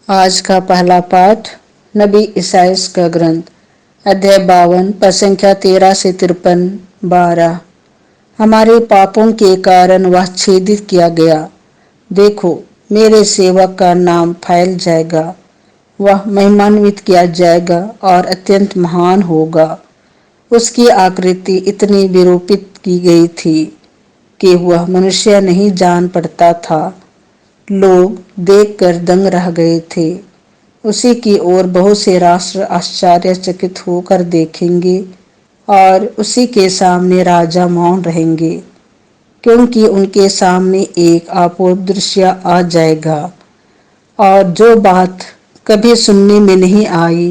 आज का पहला पाठ नबी ईसाइयाह का ग्रंथ अध्याय 52 पद संख्या 13 से 53 12। हमारे पापों के कारण वह छेदित किया गया। देखो, मेरे सेवक का नाम फैल जाएगा, वह महिमान्वित किया जाएगा और अत्यंत महान होगा। उसकी आकृति इतनी विरूपित की गई थी कि वह मनुष्य नहीं जान पड़ता था। लोग देखकर दंग रह गए थे। उसी की ओर बहुत से राष्ट्र आश्चर्यचकित होकर देखेंगे और उसी के सामने राजा मौन रहेंगे, क्योंकि उनके सामने एक अपूर्व दृश्य आ जाएगा और जो बात कभी सुनने में नहीं आई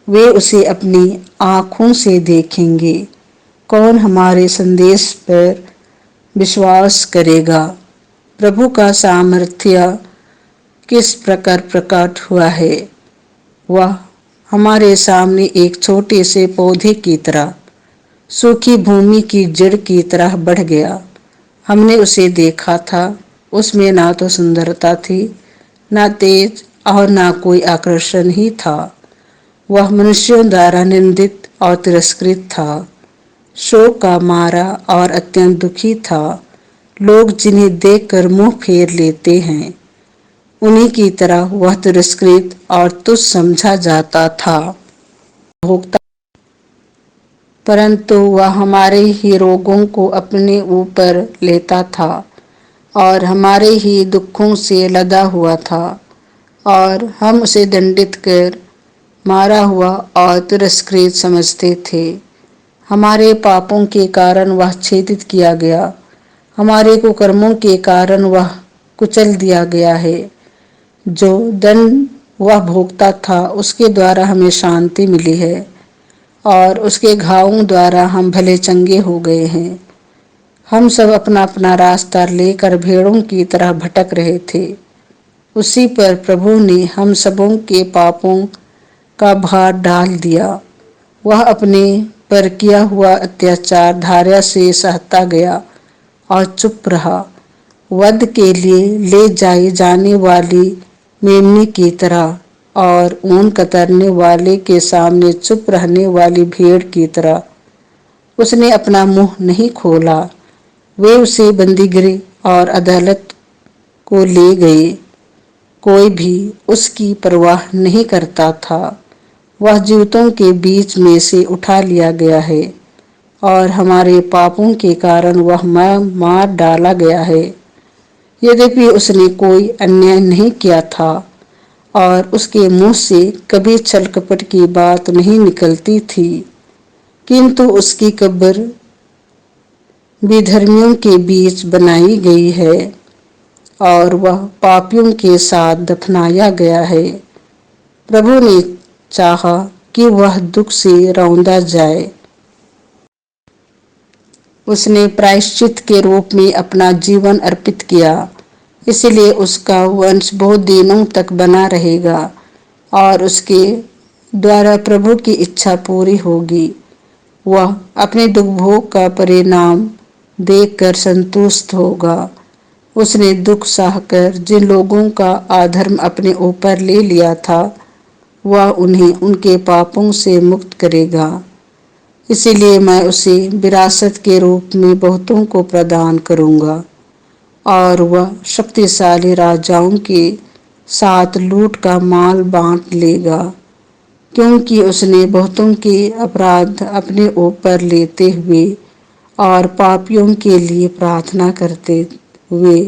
वे उसे अपनी आंखों से देखेंगे। कौन हमारे संदेश पर विश्वास करेगा? प्रभु का सामर्थ्य किस प्रकार प्रकट हुआ है। वह हमारे सामने एक छोटे से पौधे की तरह, सूखी भूमि की जड़ की तरह बढ़ गया। हमने उसे देखा था, उसमें ना तो सुंदरता थी, ना तेज और ना कोई आकर्षण ही था। वह मनुष्यों द्वारा निंदित और तिरस्कृत था, शोक का मारा और अत्यंत दुखी था। लोग जिन्हें देखकर मुंह फेर लेते हैं, उन्हीं की तरह वह तिरस्कृत और तुच्छ समझा जाता था। भोगता, परंतु वह हमारे ही रोगों को अपने ऊपर लेता था और हमारे ही दुखों से लदा हुआ था, और हम उसे दंडित कर मारा हुआ और तिरस्कृत समझते थे। हमारे पापों के कारण वह छेदित किया गया, हमारे कुकर्मों के कारण वह कुचल दिया गया है। जो दंड वह भोगता था उसके द्वारा हमें शांति मिली है, और उसके घावों द्वारा हम भले चंगे हो गए हैं। हम सब अपना अपना रास्ता लेकर भेड़ों की तरह भटक रहे थे। उसी पर प्रभु ने हम सबों के पापों का भार डाल दिया। वह अपने पर किया हुआ अत्याचार धार्य से सहता गया और चुप रहा, वध के लिए ले जाई जाने वाली मेमने की तरह और ऊन कतरने वाले के सामने चुप रहने वाली भेड़ की तरह। उसने अपना मुंह नहीं खोला। वे उसे बंदीगृह और अदालत को ले गए। कोई भी उसकी परवाह नहीं करता था। वह जीवितों के बीच में से उठा लिया गया है और हमारे पापों के कारण वह मार डाला गया है। यद्यपि उसने कोई अन्याय नहीं किया था और उसके मुंह से कभी छल कपट की बात नहीं निकलती थी, किंतु उसकी कब्र विधर्मियों के बीच बनाई गई है और वह पापियों के साथ दफनाया गया है। प्रभु ने चाहा कि वह दुख से रौंदा जाए। उसने प्रायश्चित के रूप में अपना जीवन अर्पित किया, इसलिए उसका वंश बहुत दिनों तक बना रहेगा और उसके द्वारा प्रभु की इच्छा पूरी होगी। वह अपने दुख भोग का परिणाम देखकर संतुष्ट होगा। उसने दुख सहकर जिन लोगों का अधर्म अपने ऊपर ले लिया था, वह उन्हें उनके पापों से मुक्त करेगा। इसीलिए मैं उसे विरासत के रूप में बहुतों को प्रदान करूंगा और वह शक्तिशाली राजाओं के साथ लूट का माल बांट लेगा, क्योंकि उसने बहुतों के अपराध अपने ऊपर लेते हुए और पापियों के लिए प्रार्थना करते हुए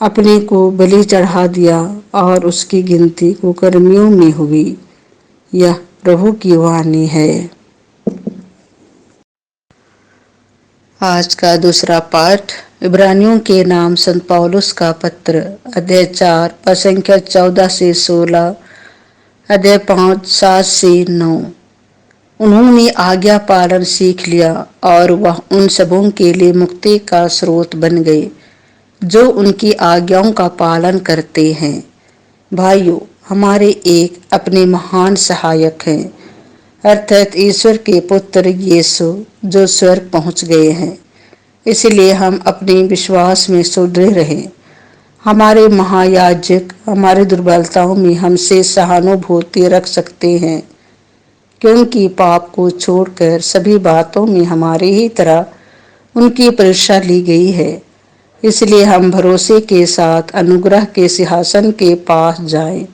अपने को बलि चढ़ा दिया और उसकी गिनती कुकर्मियों में हुई। यह प्रभु की वाणी है। आज का दूसरा पाठ इब्रानियों के नाम संत पौलुस का पत्र अध्याय 4 पद संख्या 14 से 16, अध्याय 5 7 से 9। उन्होंने आज्ञा पालन सीख लिया और वह उन सबों के लिए मुक्ति का स्रोत बन गए जो उनकी आज्ञाओं का पालन करते हैं। भाइयों, हमारे एक अपने महान सहायक हैं, अर्थात ईश्वर के पुत्र यीशु, जो स्वर्ग पहुंच गए हैं। इसलिए हम अपने विश्वास में सुदृढ़ रहें। हमारे महायाजक हमारी दुर्बलताओं में हमसे सहानुभूति रख सकते हैं, क्योंकि पाप को छोड़कर सभी बातों में हमारे ही तरह उनकी परीक्षा ली गई है। इसलिए हम भरोसे के साथ अनुग्रह के सिंहासन के पास जाएं,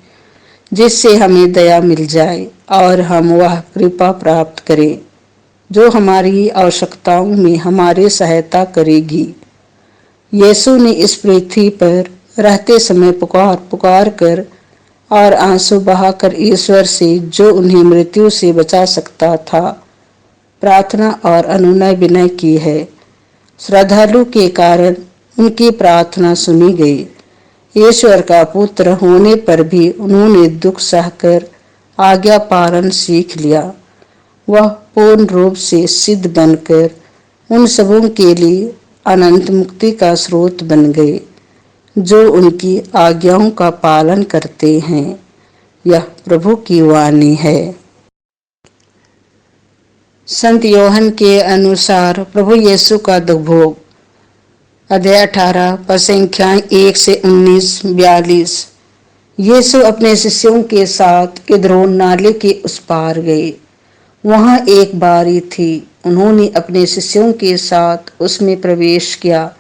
जिससे हमें दया मिल जाए और हम वह कृपा प्राप्त करें जो हमारी आवश्यकताओं में हमारी सहायता करेगी। यीशु ने इस पृथ्वी पर रहते समय पुकार पुकार कर और आंसू बहाकर ईश्वर से, जो उन्हें मृत्यु से बचा सकता था, प्रार्थना और अनुनय विनय की है। श्रद्धालु के कारण उनकी प्रार्थना सुनी गई। ईश्वर का पुत्र होने पर भी उन्होंने दुख सहकर आज्ञा पालन सीख लिया। वह पूर्ण रूप से सिद्ध बनकर उन सबों के लिए अनंत मुक्ति का स्रोत बन गए जो उनकी आज्ञाओं का पालन करते हैं। यह प्रभु की वाणी है। संत योहन के अनुसार प्रभु यीशु का दुर्भोग, अध्याय 18 पद संख्याएं 1 से 19, 42। यीशु अपने शिष्यों के साथ किद्रोन नाले के उस पार गए। वहां एक बारी थी। उन्होंने अपने शिष्यों के साथ उसमें प्रवेश किया।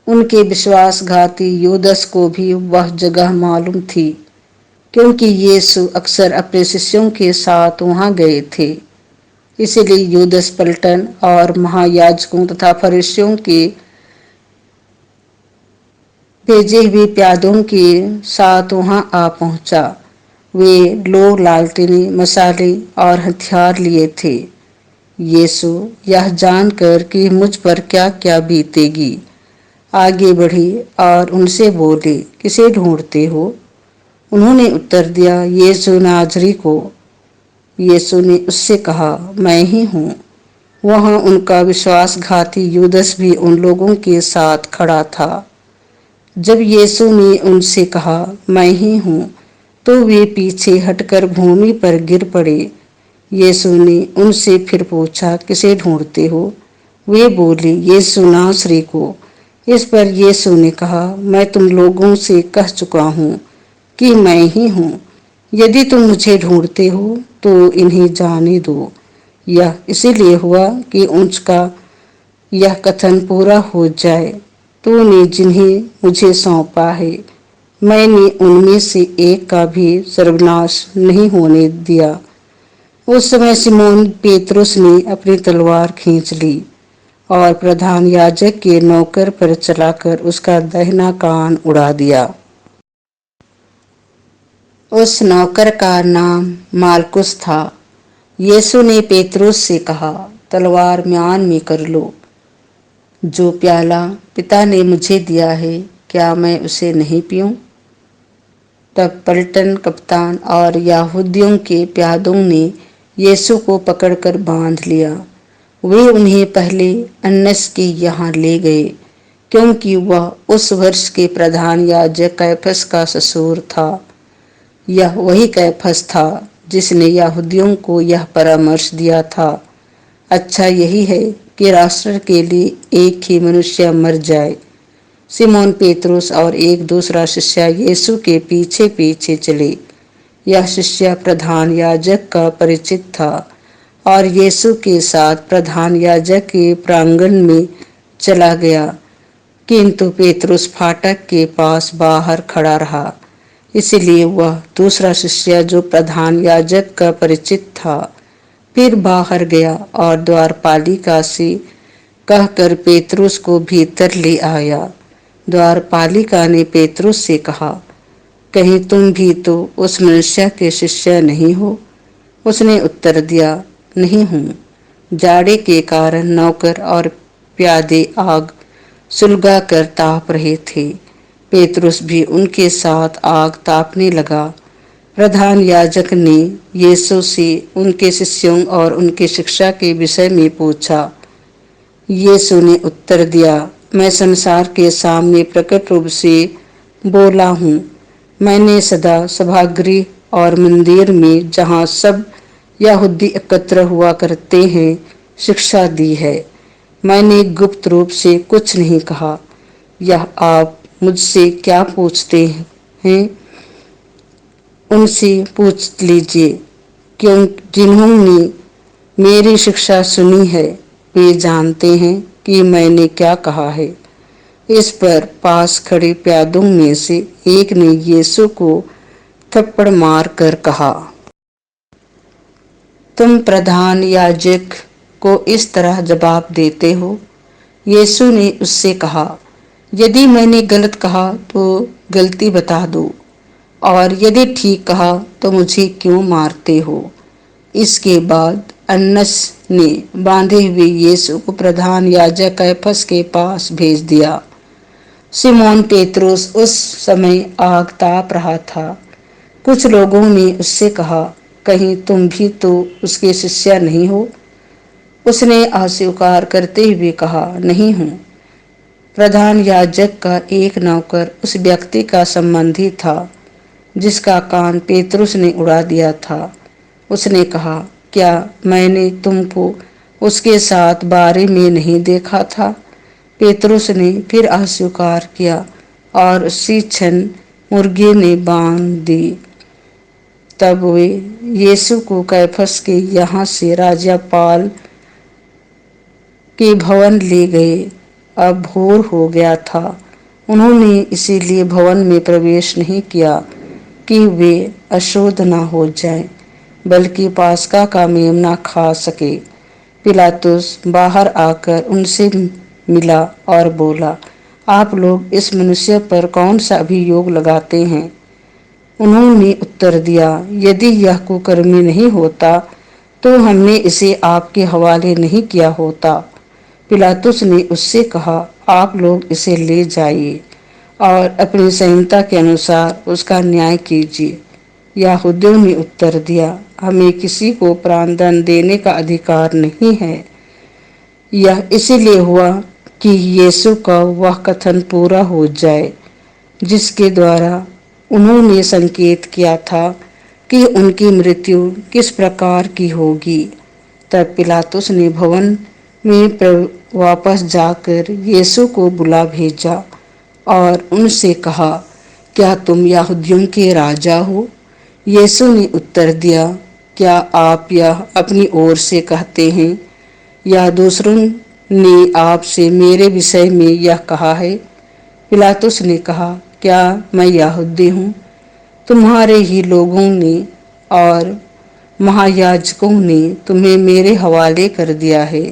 उनके विश्वासघाती यूदस को भी वह जगह मालूम थी, क्योंकि यीशु अक्सर अपने शिष्यों के साथ वहां गए थे। इसलिए यूदस पलटन और महायाजकों तथा फरीसियों के भेजे हुए प्यादों के साथ वहां आ पहुंचा। वे लोग लालटेनें, मसाले और हथियार लिए थे। यीशु यह जानकर कि मुझ पर क्या क्या बीतेगी, आगे बढ़े और उनसे बोले, किसे ढूंढते हो? उन्होंने उत्तर दिया, यीशु नाजरी को। यीशु ने उससे कहा, मैं ही हूँ। वहां उनका विश्वासघाती यूदस भी उन लोगों के साथ खड़ा था। जब यीशु ने उनसे कहा, मैं ही हूँ, तो वे पीछे हटकर भूमि पर गिर पड़े। यीशु ने उनसे फिर पूछा, किसे ढूंढते हो? वे बोले, यीशु नासरी को। इस पर यीशु ने कहा, मैं तुम लोगों से कह चुका हूँ कि मैं ही हूँ। यदि तुम मुझे ढूंढते हो तो इन्हें जाने दो। यह इसीलिए हुआ कि उनका यह कथन पूरा हो जाए, तूने जिन्हें मुझे सौंपा है, मैंने उनमें से एक का भी सर्वनाश नहीं होने दिया। उस समय सिमोन पेतरुस ने अपनी तलवार खींच ली और प्रधान याजक के नौकर पर चलाकर उसका दाहिना कान उड़ा दिया। उस नौकर का नाम मालकुस था। यीशु ने पेतरुस से कहा, तलवार म्यान में कर लो। जो प्याला पिता ने मुझे दिया है, क्या मैं उसे नहीं पीऊं? तब पलटन कप्तान और यहूदियों के प्यादों ने यीशु को पकड़कर बांध लिया। वे उन्हें पहले अन्नस के यहाँ ले गए, क्योंकि वह उस वर्ष के प्रधान याजक कैफस का ससुर था। यह वही कैफस था जिसने यहूदियों को यह परामर्श दिया था, अच्छा यही है कि राष्ट्र के लिए एक ही मनुष्य मर जाए। सिमोन पेतरुस और एक दूसरा शिष्य यीशु के पीछे पीछे चले। यह शिष्य प्रधान याजक का परिचित था और यीशु के साथ प्रधान याजक के प्रांगण में चला गया, किंतु पेतरुस फाटक के पास बाहर खड़ा रहा। इसलिए वह दूसरा शिष्य जो प्रधान याजक का परिचित था फिर बाहर गया और द्वारपालिका से कहकर पेतरुस को भीतर ले आया। द्वारपालिका ने पेतरुस से कहा, कहीं तुम भी तो उस मनुष्य के शिष्य नहीं हो? उसने उत्तर दिया, नहीं हूँ। जाड़े के कारण नौकर और प्यादे आग सुलगा कर ताप रहे थे। पेतरुस भी उनके साथ आग तापने लगा। प्रधान याजक ने यीशु से उनके शिष्यों और उनकी शिक्षा के विषय में पूछा। यीशु ने उत्तर दिया, मैं संसार के सामने प्रकट रूप से बोला हूँ। मैंने सदा सभागृह और मंदिर में, जहाँ सब यहूदी एकत्र हुआ करते हैं, शिक्षा दी है। मैंने गुप्त रूप से कुछ नहीं कहा। यह आप मुझसे क्या पूछते हैं उनसे पूछ लीजिए, क्यों जिन्होंने मेरी शिक्षा सुनी है वे जानते हैं कि मैंने क्या कहा है। इस पर पास खड़े प्यादों में से एक ने यीशु को थप्पड़ मार कर कहा, तुम प्रधान याजक को इस तरह जवाब देते हो? यीशु ने उससे कहा, यदि मैंने गलत कहा तो गलती बता दो, और यदि ठीक कहा तो मुझे क्यों मारते हो? इसके बाद अन्नस ने बांधे हुए यीशु को प्रधान याजक कैफस के पास भेज दिया। सिमोन पेत्रुस उस समय आग ताप रहा था। कुछ लोगों ने उससे कहा, कहीं तुम भी तो उसके शिष्य नहीं हो? उसने अस्वीकार करते हुए कहा, नहीं हूं। प्रधान याजक का एक नौकर उस व्यक्ति का संबंधी था जिसका कान पेतरुस ने उड़ा दिया था। उसने कहा, क्या मैंने तुमको उसके साथ बारे में नहीं देखा था? पेतरुस ने फिर अस्वीकार किया और उसी क्षण मुर्गे ने बांध दी। तब वे यीशु को कैफस के यहाँ से राज्यपाल के भवन ले गए। अब भोर हो गया था। उन्होंने इसीलिए भवन में प्रवेश नहीं किया कि वे अशुद्ध न हो जाएं, बल्कि पास्का का मेमना खा सके। पिलातुस बाहर आकर उनसे मिला और बोला, आप लोग इस मनुष्य पर कौन सा अभियोग लगाते हैं? उन्होंने उत्तर दिया, यदि यह कुकर्मी नहीं होता तो हमने इसे आपके हवाले नहीं किया होता। पिलातुस ने उससे कहा, आप लोग इसे ले जाइए और अपनी संहिता के अनुसार उसका न्याय कीजिए। यहूदियों ने उत्तर दिया, हमें किसी को प्राणदंड देने का अधिकार नहीं है। यह इसीलिए हुआ कि यीशु का वह कथन पूरा हो जाए जिसके द्वारा उन्होंने संकेत किया था कि उनकी मृत्यु किस प्रकार की होगी। तब पिलातुस ने भवन में वापस जाकर यीशु को बुला भेजा और उनसे कहा, क्या तुम यहूदियों के राजा हो? यीशु ने उत्तर दिया, क्या आप यह अपनी ओर से कहते हैं या दूसरों ने आपसे मेरे विषय में यह कहा है? पिलातुस ने कहा, क्या मैं यहूदी हूँ? तुम्हारे ही लोगों ने और महायाजकों ने तुम्हें मेरे हवाले कर दिया है।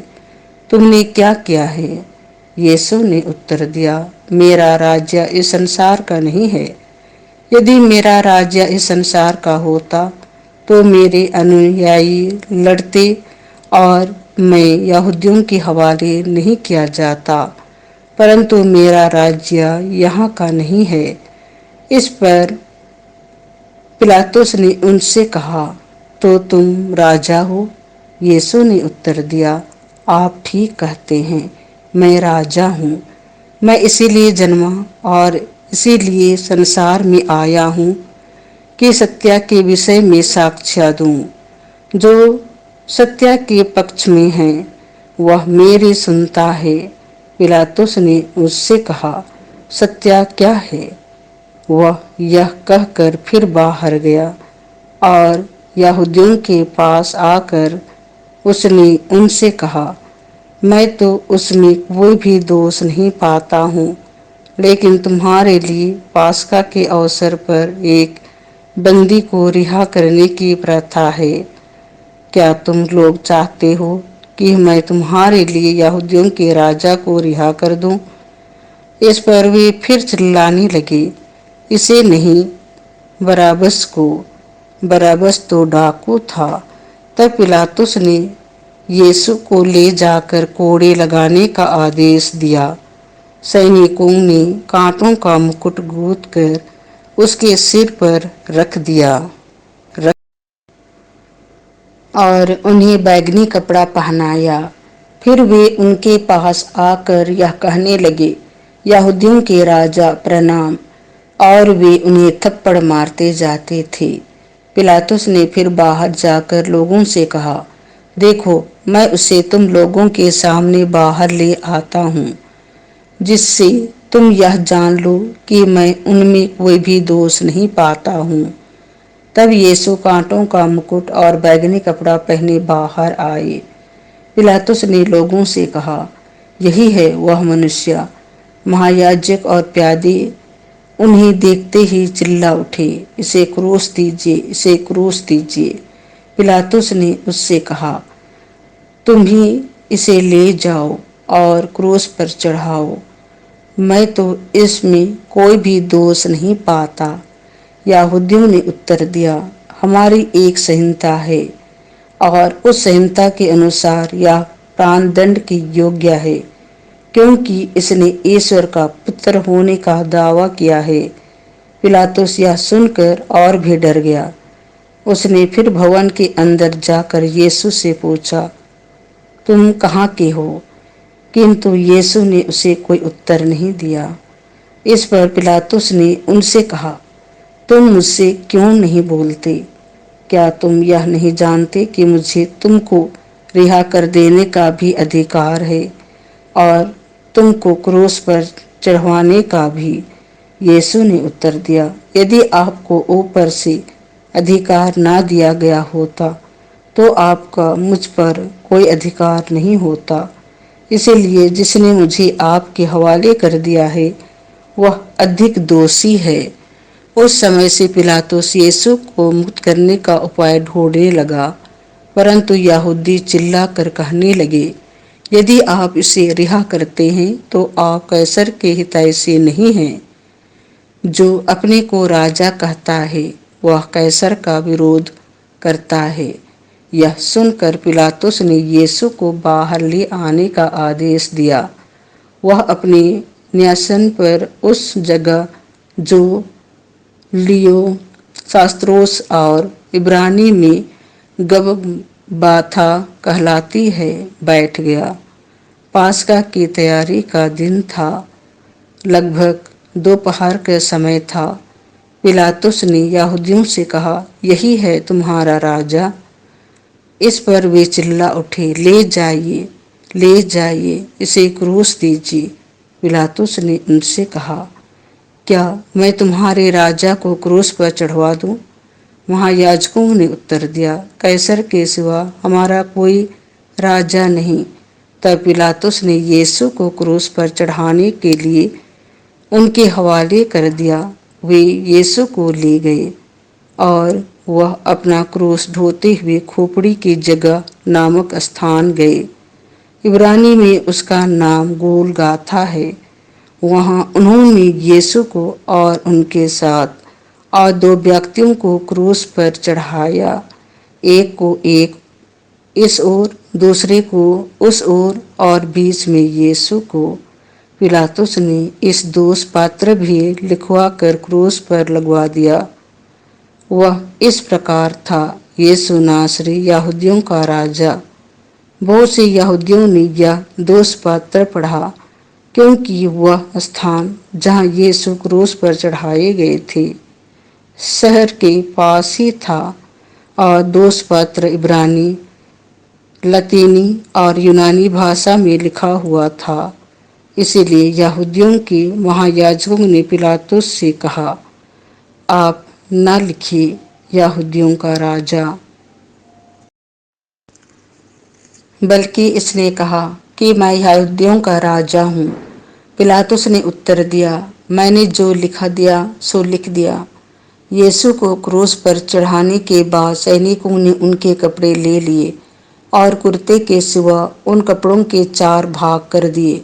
तुमने क्या किया है? यीशु ने उत्तर दिया, मेरा राज्य इस संसार का नहीं है। यदि मेरा राज्य इस संसार का होता तो मेरे अनुयायी लड़ते और मैं यहूदियों के हवाले नहीं किया जाता, परंतु मेरा राज्य यहाँ का नहीं है। इस पर पिलातुस ने उनसे कहा, तो तुम राजा हो? यीशु ने उत्तर दिया, आप ठीक कहते हैं, मैं राजा हूँ। मैं इसीलिए जन्मा और इसीलिए संसार में आया हूँ कि सत्य के विषय में साक्ष्य दूं। जो सत्य के पक्ष में है वह मेरी सुनता है। पिलातुस ने उससे कहा, सत्य क्या है? वह यह कहकर फिर बाहर गया और यहूदियों के पास आकर उसने उनसे कहा, मैं तो उसमें कोई भी दोष नहीं पाता हूँ, लेकिन तुम्हारे लिए पास्का के अवसर पर एक बंदी को रिहा करने की प्रथा है। क्या तुम लोग चाहते हो कि मैं तुम्हारे लिए यहूदियों के राजा को रिहा कर दूं? इस पर वे फिर चिल्लाने लगे, इसे नहीं, बराबस को। बराबस तो डाकू था। तब पिलातुस ने यीशु को ले जाकर कोड़े लगाने का आदेश दिया। सैनिकों ने कांटों का मुकुट गूंथ कर उसके सिर पर रख दिया और उन्हें बैगनी कपड़ा पहनाया। फिर वे उनके पास आकर यह कहने लगे, यहूदियों के राजा प्रणाम, और वे उन्हें थप्पड़ मारते जाते थे। पिलातुस ने फिर बाहर जाकर लोगों से कहा, देखो, मैं उसे तुम लोगों के सामने बाहर ले आता हूँ, जिससे तुम यह जान लो कि मैं उनमें कोई भी दोष नहीं पाता हूँ। तब यीशु कांटों का मुकुट और बैंगनी कपड़ा पहने बाहर आए। पिलातुस ने लोगों से कहा, यही है वह मनुष्य। महायाजक और प्यादे उन्हें देखते ही चिल्ला उठे, इसे क्रूस दीजिए, इसे क्रूस दीजिए। पिलातुस ने उससे कहा, तुम ही इसे ले जाओ और क्रूस पर चढ़ाओ। मैं तो इसमें कोई भी दोष नहीं पाता। यहूदियों ने उत्तर दिया, हमारी एक संहिता है और उस संहिता के अनुसार यह प्राणदंड के योग्य है, क्योंकि इसने ईश्वर का पुत्र होने का दावा किया है। पिलातुस यह सुनकर और भी डर गया। उसने फिर भवन के अंदर जाकर यीशु से पूछा, तुम कहाँ के हो? किंतु यीशु ने उसे कोई उत्तर नहीं दिया। इस पर पिलातुस ने उनसे कहा, तुम मुझसे क्यों नहीं बोलते? क्या तुम यह नहीं जानते कि मुझे तुमको रिहा कर देने का भी अधिकार है और तुमको क्रूस पर चढ़वाने का भी? यीशु ने उत्तर दिया, यदि आपको ऊपर से अधिकार ना दिया गया होता तो आपका मुझ पर कोई अधिकार नहीं होता। इसीलिए जिसने मुझे आपके हवाले कर दिया है वह अधिक दोषी है। उस समय से पिलातुस यीशु को मुक्त करने का उपाय ढूंढने लगा, परंतु यहूदी चिल्ला कर कहने लगे, यदि आप इसे रिहा करते हैं तो आप कैसर के हितैषी नहीं हैं। जो अपने को राजा कहता है वह कैसर का विरोध करता है। यह सुनकर पिलातुस ने यीशु को बाहर ले आने का आदेश दिया। वह अपने न्यासन पर उस जगह जो लियो शास्त्रोस और इब्रानी में गबबाथा कहलाती है बैठ गया। पास्का की तैयारी का दिन था। लगभग दोपहर का समय था। पिलातुस ने यहूदियों से कहा, यही है तुम्हारा राजा? इस पर वे चिल्ला उठे, ले जाइए, ले जाइए, इसे क्रूस दीजिए। पिलातुस ने उनसे कहा, क्या मैं तुम्हारे राजा को क्रूस पर चढ़वा दूं? महायाजकों ने उत्तर दिया, कैसर के सिवा हमारा कोई राजा नहीं। तब पिलातुस ने यीशु को क्रूस पर चढ़ाने के लिए उनके हवाले कर दिया। वे यीशु को ले गए और वह अपना क्रूस ढोते हुए खोपड़ी की जगह नामक स्थान गए। इब्रानी में उसका नाम गोलगाथा है। वहां उन्होंने यीशु को और उनके साथ और दो व्यक्तियों को क्रूस पर चढ़ाया, एक को एक इस ओर, दूसरे को उस ओर और बीच में यीशु को। पिलातुस ने इस दोष पात्र भी लिखवा कर क्रूस पर लगवा दिया। वह इस प्रकार था, यीशु नासरी यहूदियों का राजा। बहुत से यहूदियों ने यह दोष पात्र पढ़ा, क्योंकि वह स्थान जहाँ यीशु क्रूस पर चढ़ाए गए थे शहर के पास ही था और दोष पत्र इब्रानी, लतीनी और यूनानी भाषा में लिखा हुआ था। इसीलिए यहूदियों के महायाजकों ने पिलातुस से कहा, आप न लिखिए यहूदियों का राजा, बल्कि इसने कहा कि मैं यहूदियों का राजा हूँ। पिलातुस ने उत्तर दिया, मैंने जो लिखा दिया सो लिख दिया। यीशु को क्रूस पर चढ़ाने के बाद सैनिकों ने उनके कपड़े ले लिए और कुर्ते के सिवा उन कपड़ों के 4 भाग कर दिए,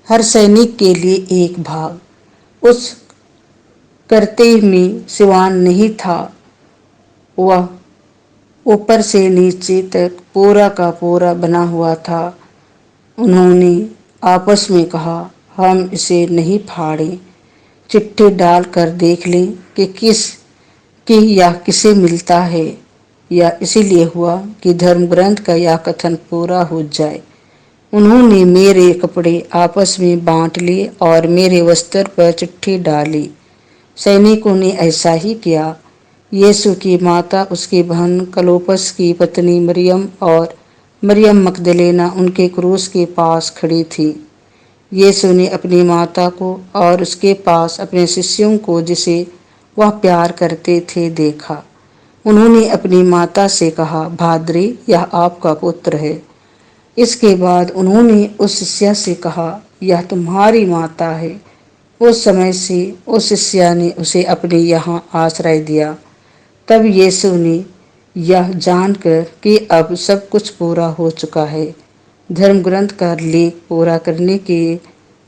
हर सैनिक के लिए एक भाग। उस करते में सिवान नहीं था। वह ऊपर से नीचे तक पूरा का पूरा बना हुआ था। उन्होंने आपस में कहा, हम इसे नहीं फाड़ें, चिट्ठी डालकर देख लें कि यह किसे मिलता है। यह इसीलिए हुआ कि धर्म ग्रंथ का यह कथन पूरा हो जाए, उन्होंने मेरे कपड़े आपस में बांट लिए और मेरे वस्त्र पर चिट्ठी डाली। सैनिकों ने ऐसा ही किया। यीशु की माता, उसकी बहन क्लोपस की पत्नी मरियम और मरियम मगदलेना उनके क्रूस के पास खड़ी थी। यीशु ने अपनी माता को और उसके पास अपने शिष्यों को, जिसे वह प्यार करते थे, देखा। उन्होंने अपनी माता से कहा, भाद्री, यह आपका पुत्र है। इसके बाद उन्होंने उस शिष्या से कहा, यह तुम्हारी माता है। उस समय से उस शिष्या ने उसे अपने यहाँ आश्रय दिया। तब यीशु ने यह जानकर कि अब सब कुछ पूरा हो चुका है, धर्म ग्रंथ का लेख पूरा करने के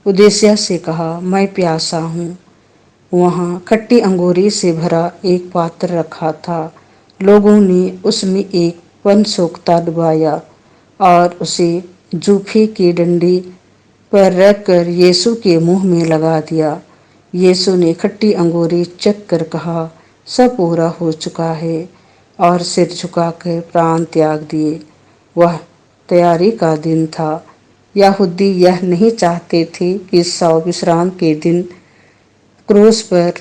उद्देश्य से कहा, मैं प्यासा हूँ। वहाँ खट्टी अंगूरी से भरा एक पात्र रखा था। लोगों ने उसमें एक पन सोख्ता डुबाया और उसे जूफे की डंडी पर रखकर यीशु के मुंह में लगा दिया। यीशु ने खट्टी अंगूरी चख कर कहा, सब पूरा हो चुका है, और सिर झुकाकर प्राण त्याग दिए। वह तैयारी का दिन था। यहूदी यह नहीं चाहते थे कि शव विश्राम के दिन क्रूस पर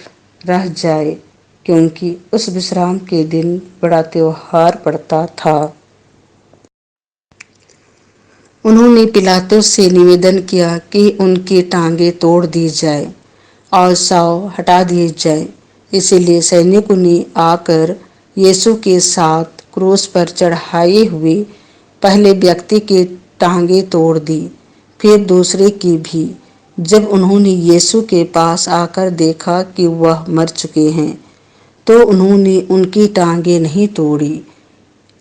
रह जाए, क्योंकि उस विश्राम के दिन बड़ा त्योहार पड़ता था। उन्होंने पिलातुस से निवेदन किया कि उनकी टांगें तोड़ दी जाए और शव हटा दिए जाए। इसीलिए सैनिकों ने आकर यीशु के साथ क्रूस पर चढ़ाए हुए पहले व्यक्ति की टांगें तोड़ दी, फिर दूसरे की भी। जब उन्होंने यीशु के पास आकर देखा कि वह मर चुके हैं, तो उन्होंने उनकी टांगें नहीं तोड़ी,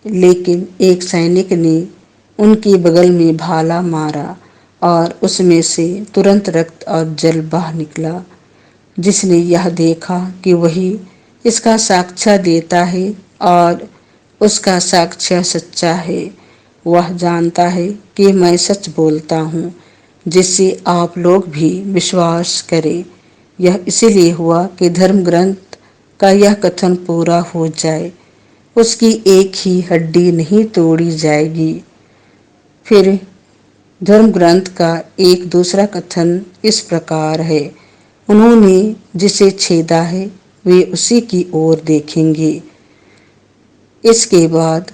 लेकिन एक सैनिक ने उनके बगल में भाला मारा और उसमें से तुरंत रक्त और जल बह निकला। जिसने यह देखा कि वही इसका साक्ष्य देता है और उसका साक्ष्य सच्चा है, वह जानता है कि मैं सच बोलता हूँ, जिससे आप लोग भी विश्वास करें। यह इसीलिए हुआ कि धर्म ग्रंथ का यह कथन पूरा हो जाए, उसकी एक ही हड्डी नहीं तोड़ी जाएगी। फिर धर्म ग्रंथ का एक दूसरा कथन इस प्रकार है, उन्होंने जिसे छेदा है वे उसी की ओर देखेंगे। इसके बाद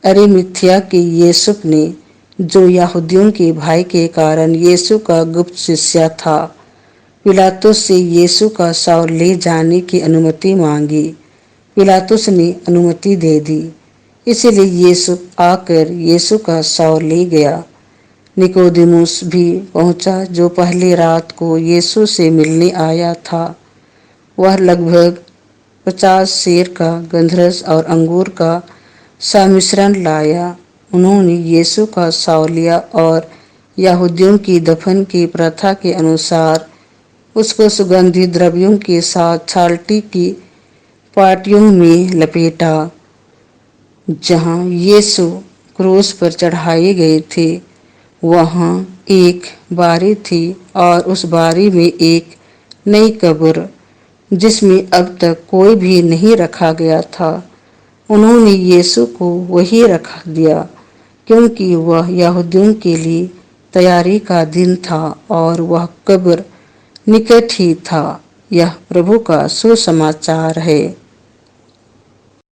अरिमथिया के यूसुफ ने, जो यहूदियों के भाई के कारण यीशु का गुप्त शिष्य था, पिलातुस से यीशु का शव ले जाने की अनुमति मांगी। पिलातुस ने अनुमति दे दी। इसलिए यूसुफ आकर यीशु का शव ले गया। निकोदेमुस भी पहुंचा, जो पहली रात को यीशु से मिलने आया था। वह लगभग 50 सेर का गंधरस और अंगूर का सम्मिश्रण लाया। उन्होंने यीशु का शव लिया और यहूदियों की दफन की प्रथा के अनुसार उसको सुगंधित द्रव्यों के साथ छालटी की पाटियों में लपेटा। जहाँ यीशु क्रूस पर चढ़ाए गए थे, वहाँ एक बारी थी और उस बारी में एक नई कब्र, जिसमें अब तक कोई भी नहीं रखा गया था। उन्होंने यीशु को वहीं रख दिया, क्योंकि वह यहूदियों के लिए तैयारी का दिन था और वह कब्र निकट ही था। यह प्रभु का सुसमाचार है।